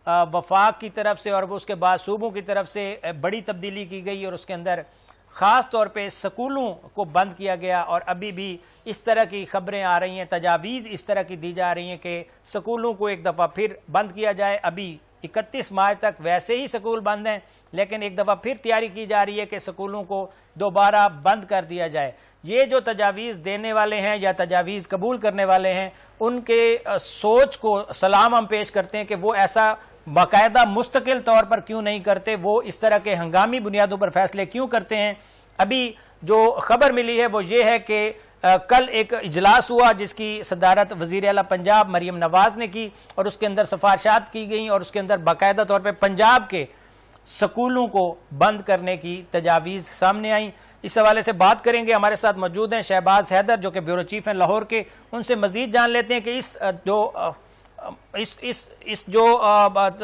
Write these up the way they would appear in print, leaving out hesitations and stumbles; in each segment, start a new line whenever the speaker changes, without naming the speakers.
وفاق کی طرف سے اور اس کے بعد صوبوں کی طرف سے بڑی تبدیلی کی گئی اور اس کے اندر خاص طور پہ سکولوں کو بند کیا گیا، اور ابھی بھی اس طرح کی خبریں آ رہی ہیں، تجاویز اس طرح کی دی جا رہی ہیں کہ سکولوں کو ایک دفعہ پھر بند کیا جائے۔ ابھی 31 مارچ تک ویسے ہی سکول بند ہیں، لیکن ایک دفعہ پھر تیاری کی جا رہی ہے کہ سکولوں کو دوبارہ بند کر دیا جائے۔ یہ جو تجاویز دینے والے ہیں یا تجاویز قبول کرنے والے ہیں، ان کے سوچ کو سلام ہم پیش کرتے ہیں کہ وہ ایسا باقاعدہ مستقل طور پر کیوں نہیں کرتے، وہ اس طرح کے ہنگامی بنیادوں پر فیصلے کیوں کرتے ہیں۔ ابھی جو خبر ملی ہے وہ یہ ہے کہ کل ایک اجلاس ہوا جس کی صدارت وزیر اعلیٰ پنجاب مریم نواز نے کی، اور اس کے اندر سفارشات کی گئیں اور اس کے اندر باقاعدہ طور پہ پنجاب کے سکولوں کو بند کرنے کی تجاویز سامنے آئیں۔ اس حوالے سے بات کریں گے، ہمارے ساتھ موجود ہیں شہباز حیدر جو کہ بیورو چیف ہیں لاہور کے، ان سے مزید جان لیتے ہیں کہ اس جو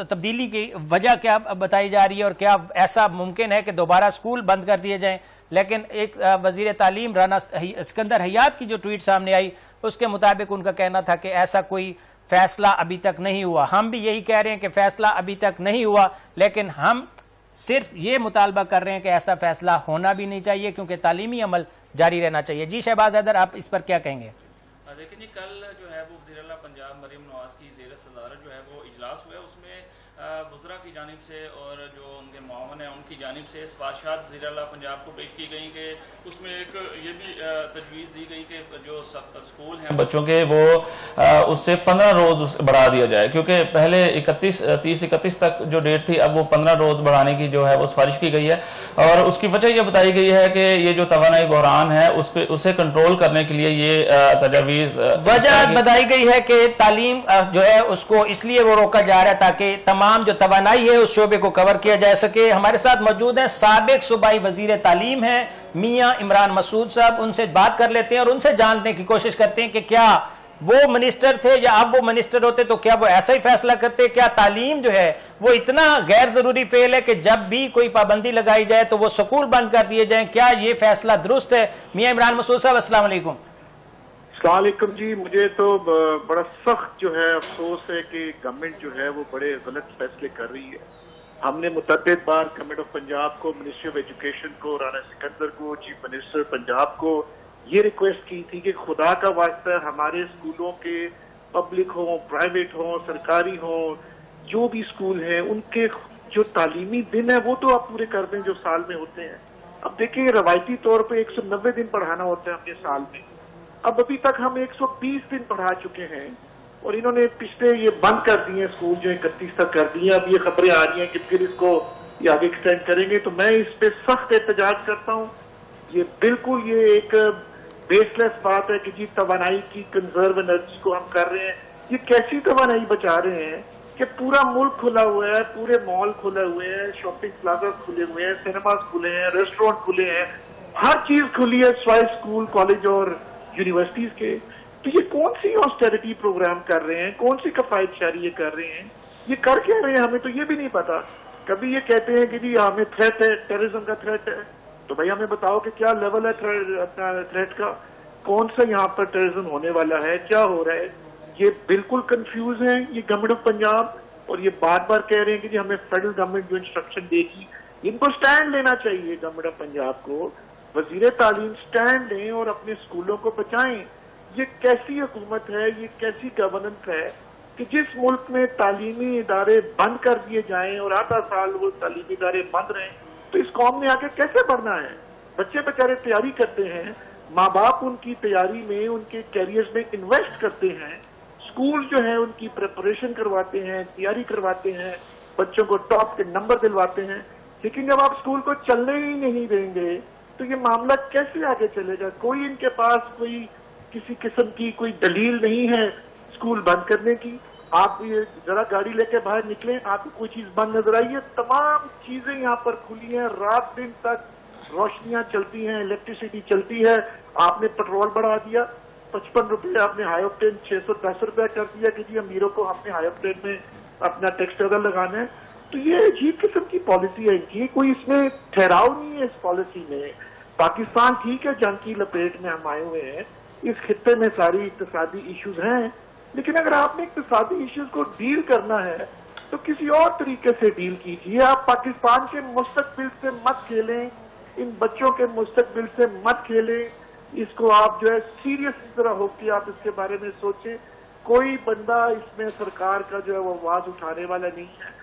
تبدیلی کی وجہ کیا بتائی جا رہی ہے اور کیا ایسا ممکن ہے کہ دوبارہ سکول بند کر دیے جائیں۔ لیکن ایک وزیر تعلیم رانا اسکندر حیات کی جو ٹویٹ سامنے آئی، اس کے مطابق ان کا کہنا تھا کہ ایسا کوئی فیصلہ ابھی تک نہیں ہوا۔ ہم بھی یہی کہہ رہے ہیں کہ فیصلہ ابھی تک نہیں ہوا، لیکن ہم صرف یہ مطالبہ کر رہے ہیں کہ ایسا فیصلہ ہونا بھی نہیں چاہیے کیونکہ تعلیمی عمل جاری رہنا چاہیے۔ جی شہباز حیدر، آپ اس پر کیا کہیں گے؟
دیکھیں جی، کل جو ہے وہ وزیر اعلیٰ پنجاب مریم نواز کی زیر صدارت جو ہے وہ اجلاس ہوا ہے، اس میں وزراء کی جانب سے اور جو ان کے معاون ہیں ان کی جانب سے سفارشات وزیر اعلیٰ پنجاب کو پیش کی گئی کہ اس میں ایک یہ بھی تجویز دی گئی کہ جو سکول ہیں بچوں کے وہ اس سے 15 روز بڑھا دیا جائے، کیونکہ پہلے 31 تک جو ڈیٹ تھی، اب وہ 15 روز بڑھانے کی جو ہے وہ سفارش کی گئی ہے، اور اس کی وجہ یہ بتائی گئی ہے کہ یہ جو توانائی بحران ہے اسے کنٹرول کرنے کے لیے یہ تجاویز
وجہ بتائی گئی ہے کہ تعلیم جو ہے اس کو اس لیے وہ روکا جا رہا ہے تاکہ تمام جو توانائی ہے اس شعبے کو کور کیا جا سکے۔ ہمارے ساتھ موجود ہیں سابق صوبائی وزیر تعلیم ہیں میاں عمران مسعود صاحب، ان سے بات کر لیتے ہیں اور ان سے جاننے کی کوشش کرتے ہیں کہ کیا وہ منسٹر تھے یا اب وہ منسٹر ہوتے تو کیا وہ ایسا ہی فیصلہ کرتے؟ کیا تعلیم جو ہے وہ اتنا غیر ضروری فعل ہے کہ جب بھی کوئی پابندی لگائی جائے تو وہ سکول بند کر دیے جائیں؟ کیا یہ فیصلہ درست ہے؟ میاں عمران مسعود صاحب السلام علیکم۔
السلام علیکم جی، مجھے تو بڑا سخت جو ہے افسوس ہے کہ گورنمنٹ جو ہے وہ بڑے غلط فیصلے کر رہی ہے۔ ہم نے متعدد بار گورنمنٹ آف پنجاب کو، منسٹری آف ایجوکیشن کو، رانا سکندر کو، چیف منسٹر پنجاب کو یہ ریکویسٹ کی تھی کہ خدا کا واسطہ ہمارے اسکولوں کے پبلک ہوں، پرائیویٹ ہوں، سرکاری ہوں، جو بھی اسکول ہیں ان کے جو تعلیمی دن ہے وہ تو آپ پورے کر دیں جو سال میں ہوتے ہیں۔ اب دیکھیں روایتی طور پہ 190 دن پڑھانا ہوتا ہے اپنے سال میں، اب ابھی تک ہم 120 دن پڑھا چکے ہیں، اور انہوں نے پچھلے یہ بند کر دیے اسکول جو 31 تک کر دیے۔ اب یہ خبریں آ رہی ہیں کہ پھر اس کو یہ آگے ایکسٹینڈ کریں گے، تو میں اس پہ سخت احتجاج کرتا ہوں۔ یہ بالکل یہ ایک بیس لیس بات ہے کہ جی توانائی کی کنزرو انرجی کو ہم کر رہے ہیں۔ یہ کیسی توانائی بچا رہے ہیں کہ پورا ملک کھلا ہوا ہے، پورے مال کھلے ہوئے ہیں، شاپنگ پلازا کھلے ہوئے ہیں، سینماز کھلے ہیں، ریسٹورینٹ کھلے ہیں، ہر چیز کھلی ہے سوائے اسکول، کالج اور یونیورسٹیز کے۔ تو یہ کون سی آسٹیرٹی پروگرام کر رہے ہیں، کون سی کفایت شاری یہ کر رہے ہیں، یہ کر کیا رہے ہیں ہمیں تو یہ بھی نہیں پتا۔ کبھی یہ کہتے ہیں کہ جی ہمیں تھریٹ ہے، ٹیررزم کا تھریٹ ہے، تو بھائی ہمیں بتاؤ کہ کیا لیول ہے تھریٹ کا، کون سا یہاں پر ٹیررزم ہونے والا ہے، کیا ہو رہا ہے۔ یہ بالکل کنفیوز ہیں یہ گورنمنٹ آف پنجاب، اور یہ بار بار کہہ رہے ہیں کہ جی ہمیں فیڈرل گورنمنٹ جو انسٹرکشن دے گی، ان کو سٹینڈ لینا چاہیے گورنمنٹ آف پنجاب کو۔ وزیر تعلیم سٹینڈ لیں اور اپنے اسکولوں کو بچائیں۔ یہ کیسی حکومت ہے، یہ کیسی گورننس ہے کہ جس ملک میں تعلیمی ادارے بند کر دیے جائیں اور آدھا سال وہ تعلیمی ادارے بند رہیں، تو اس قوم نے آگے کیسے بڑھنا ہے؟ بچے بیچارے تیاری کرتے ہیں، ماں باپ ان کی تیاری میں، ان کے کیریئرز میں انویسٹ کرتے ہیں، اسکول جو ہیں ان کی پریپریشن کرواتے ہیں، تیاری کرواتے ہیں، بچوں کو ٹاپ کے نمبر دلواتے ہیں، لیکن جب آپ اسکول کو چلنے ہی نہیں دیں گے تو یہ معاملہ کیسے آگے چلے گا؟ کوئی ان کے پاس کوئی کسی قسم کی کوئی دلیل نہیں ہے اسکول بند کرنے کی۔ آپ ذرا گاڑی لے کے باہر نکلیں، آپ کو کوئی چیز بند نظر آئی ہے؟ تمام چیزیں یہاں پر کھلی ہیں، رات دن تک روشنیاں چلتی ہیں، الیکٹریسٹی چلتی ہے۔ آپ نے پیٹرول بڑھا دیا، 55 روپے، آپ نے ہائی آکٹین 610 روپے کر دیا کہ جی امیروں کو ہم نے ہائی آکٹین میں اپنا ٹیکس وغیرہ لگانا ہے۔ تو یہ عجیب قسم کی پالیسی ہے ان کی، کوئی اس میں ٹھہراؤ نہیں ہے اس پالیسی میں۔ پاکستان ٹھیک ہے جنگ کی لپیٹ میں ہم آئے ہوئے ہیں، اس خطے میں ساری اقتصادی ایشوز ہیں، لیکن اگر آپ نے اقتصادی ایشوز کو ڈیل کرنا ہے تو کسی اور طریقے سے ڈیل کیجیے. آپ پاکستان کے مستقبل سے مت کھیلیں, ان بچوں کے مستقبل سے مت کھیلیں. اس کو آپ جو ہے سیریس اس طرح ہو کے آپ اس کے بارے میں سوچیں. کوئی بندہ اس میں سرکار کا جو ہے وہ آواز اٹھانے والا نہیں ہے.